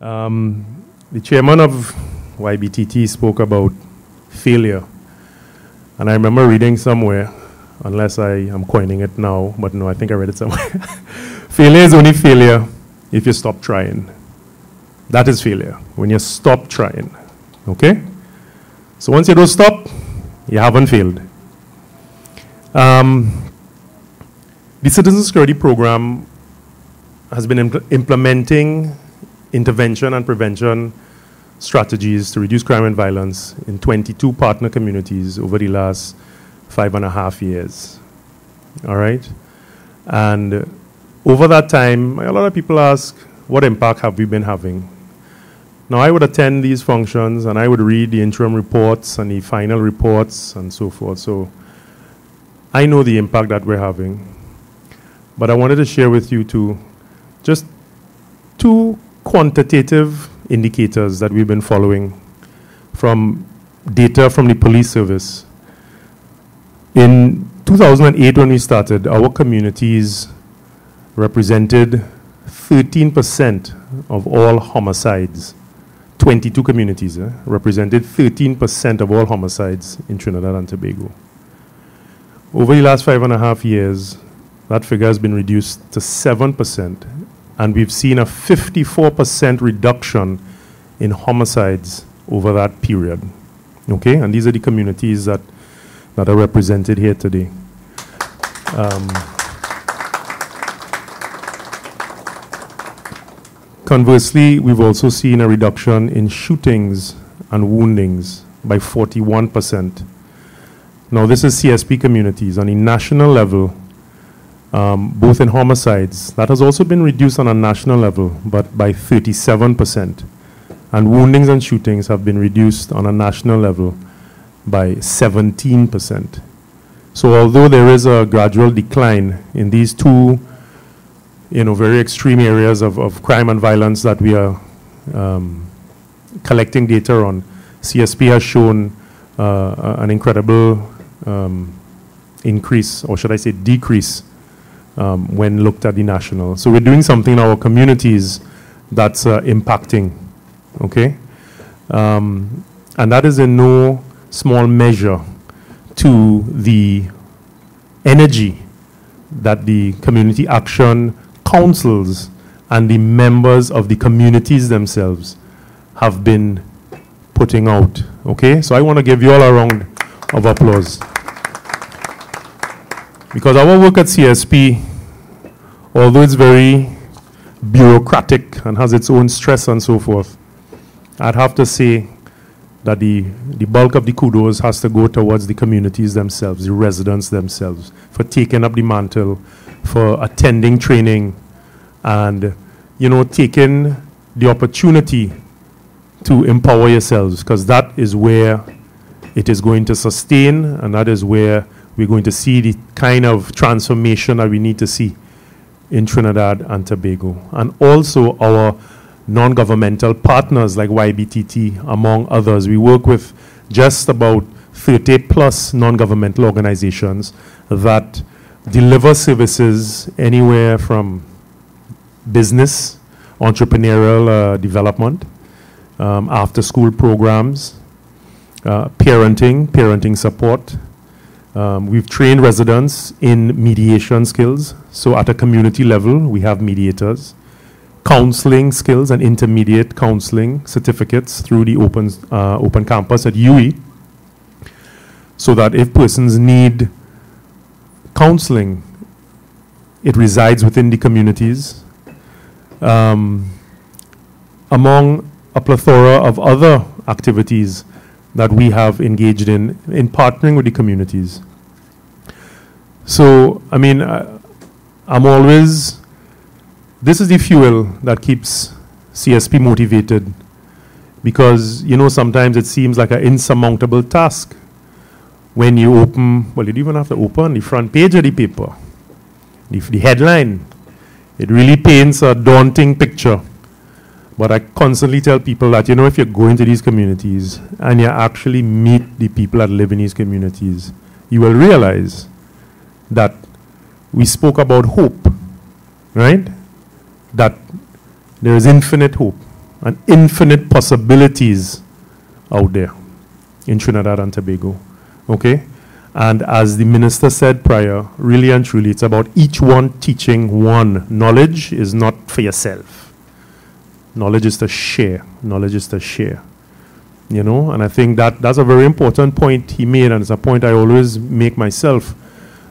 The chairman of YBTT spoke about failure. And I remember reading somewhere, unless I am coining it now, but no, I think I read it somewhere. Failure is only failure if you stop trying. That is failure, when you stop trying. Okay? So once you don't stop, you haven't failed. The Citizen Security Program has been implementing intervention and prevention strategies to reduce crime and violence in 22 partner communities over the last 5.5 years. All right? And over that time, a lot of people ask, what impact have we been having? Now, I would attend these functions and I would read the interim reports and the final reports and so forth. So I know the impact that we're having. But I wanted to share with you just two quantitative indicators that we've been following from data from the police service. In 2008, when we started, our communities represented 13% of all homicides. 22 communities represented 13% of all homicides in Trinidad and Tobago. Over the last 5.5 years, that figure has been reduced to 7%, and we've seen a 54% reduction in homicides over that period. Okay, and these are the communities that are represented here today. Conversely, we've also seen a reduction in shootings and woundings by 41%. Now, this is CSP communities. On a national level, both in homicides, that has also been reduced on a national level, but by 37%. And woundings and shootings have been reduced on a national level by 17%. So although there is a gradual decline in these two very extreme areas of crime and violence that we are collecting data on, CSP has shown an incredible increase, or should I say decrease, when looked at the national. So we're doing something in our communities that's impacting, okay? And that is in no small measure to the energy that the community action councils and the members of the communities themselves have been putting out, okay? So I want to give you all a round of applause. Because our work at CSP, although it's very bureaucratic and has its own stress and so forth, I'd have to say that the bulk of the kudos has to go towards the communities themselves, the residents themselves, for taking up the mantle, for attending training, and taking the opportunity to empower yourselves, because that is where it is going to sustain, and that is where we're going to see the kind of transformation that we need to see in Trinidad and Tobago. And also our non-governmental partners like YBTT, among others. We work with just about 30 plus non-governmental organizations that deliver services anywhere from business, entrepreneurial development, after-school programs, parenting support. We've trained residents in mediation skills. So at a community level, we have mediators. Counseling skills and intermediate counseling certificates through the open campus at UE, so that if persons need counseling, it resides within the communities. Among a plethora of other activities that we have engaged in partnering with the communities. So, I mean, I'm always, this is the fuel that keeps CSP motivated, because, sometimes it seems like an insurmountable task when you open, well, you don't even have to open the front page of the paper, the headline. It really paints a daunting picture. But I constantly tell people that, if you go into these communities and you actually meet the people that live in these communities, you will realize that we spoke about hope, right? That there is infinite hope. and infinite possibilities out there in Trinidad and Tobago. Okay? And as the minister said prior, really and truly, it's about each one teaching one. Knowledge is not for yourself. Knowledge is to share. Knowledge is to share. You know, and I think that's a very important point he made, and it's a point I always make myself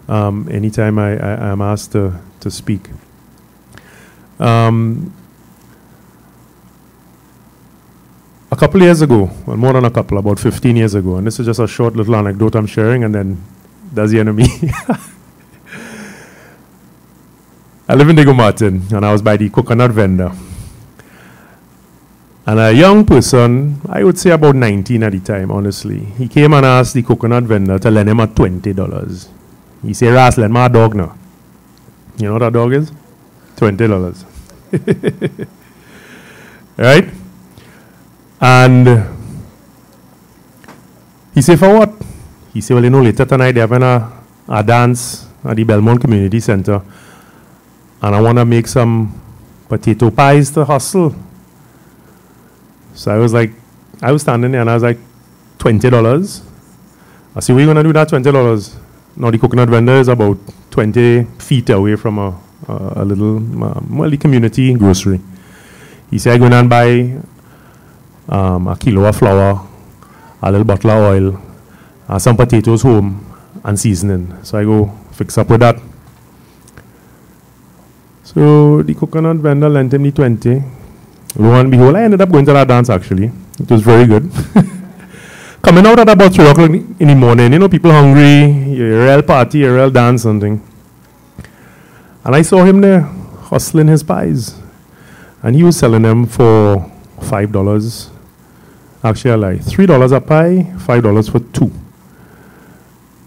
anytime I am asked to speak. A couple years ago, well, more than a couple, about 15 years ago, and this is just a short little anecdote I'm sharing, and then that's the end of me. I live in Diego Martin, and I was by the coconut vendor. And a young person, I would say about 19 at the time, honestly, he came and asked the coconut vendor to lend him a $20. He said, Ras, lend my dog now. You know what that dog is? $20. Right? And he said, for what? He said, well, you know, later tonight they're having a dance at the Belmont Community Center, and I want to make some potato pies to hustle. So I was standing there and I was like, $20? I said, we're going to do that $20. Now the coconut vendor is about 20 feet away from a little, the community grocery. He said, I'm going to buy a kilo of flour, a little bottle of oil, some potatoes home, and seasoning. So I go fix up with that. So the coconut vendor lent him the 20. Lo and behold, I ended up going to that dance actually. It was very good. Coming out at about 3 o'clock in the morning, you know, people hungry, a real party, a real dance, something. And I saw him there hustling his pies. And he was selling them for $5. Actually, I lied. $3 a pie, $5 for 2.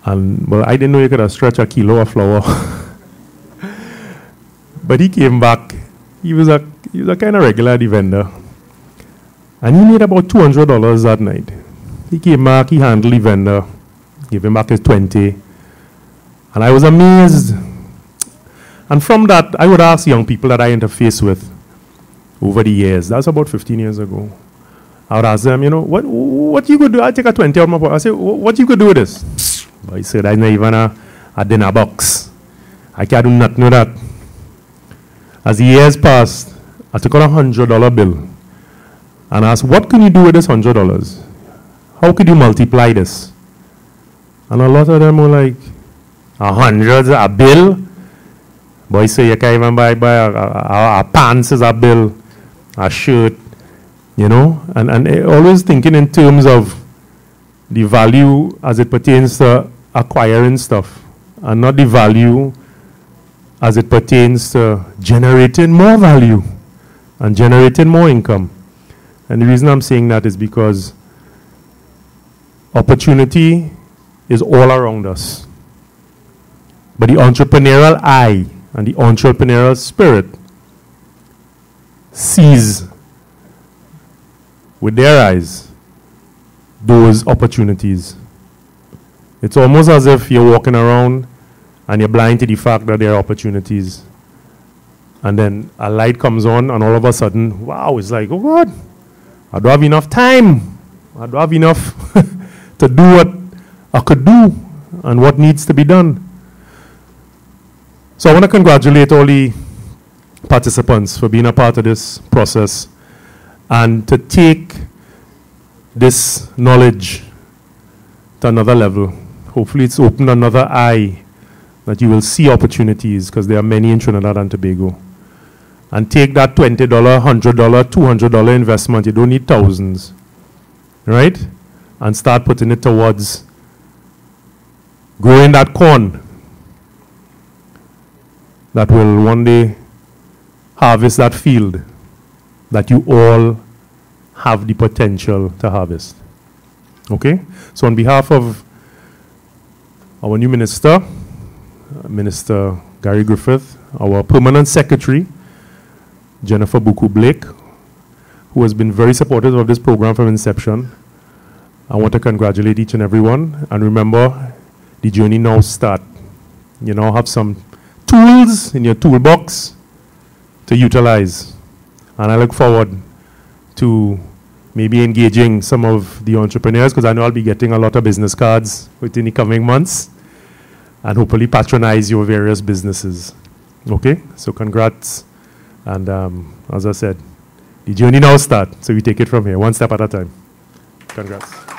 And, well, I didn't know you could have stretched a kilo of flour. But he came back. He was a kind of regular at the vendor. And he made about $200 that night. He came back, he handled the vendor, gave him back his 20. And I was amazed. And from that, I would ask young people that I interface with over the years. That's about 15 years ago. I would ask them, you know, what you could do? I take a 20 out of my pocket. I say, what you could do with this? But he said, I'm not even a dinner box. I can't do nothing with that. As the years passed, I took out a $100 bill and asked, what can you do with this $100? How could you multiply this? And a lot of them were like, $100 a bill? Boy, say you can't even buy a pants as a bill, a shirt, you know? And always thinking in terms of the value as it pertains to acquiring stuff, and not the value as it pertains to generating more value and generating more income. And the reason I'm saying that is because opportunity is all around us. But the entrepreneurial eye and the entrepreneurial spirit sees with their eyes those opportunities. It's almost as if you're walking around and you're blind to the fact that there are opportunities. And then a light comes on and all of a sudden, wow, it's like, oh God, I don't have enough time. I don't have enough to do what I could do and what needs to be done. So I want to congratulate all the participants for being a part of this process and to take this knowledge to another level. Hopefully it's opened another eye that you will see opportunities, because there are many in Trinidad and Tobago. And take that $20, $100, $200 investment. You don't need thousands, right? And start putting it towards growing that corn that will one day harvest that field that you all have the potential to harvest. Okay? So on behalf of our new minister, Minister Gary Griffith, our permanent secretary, Jennifer Buku-Blake, who has been very supportive of this program from inception, I want to congratulate each and every one. And remember, the journey now starts. You now have some tools in your toolbox to utilize. And I look forward to maybe engaging some of the entrepreneurs, because I know I'll be getting a lot of business cards within the coming months, and hopefully patronize your various businesses. Okay, so congrats. And as I said, the journey now starts, so we take it from here, one step at a time. Congrats.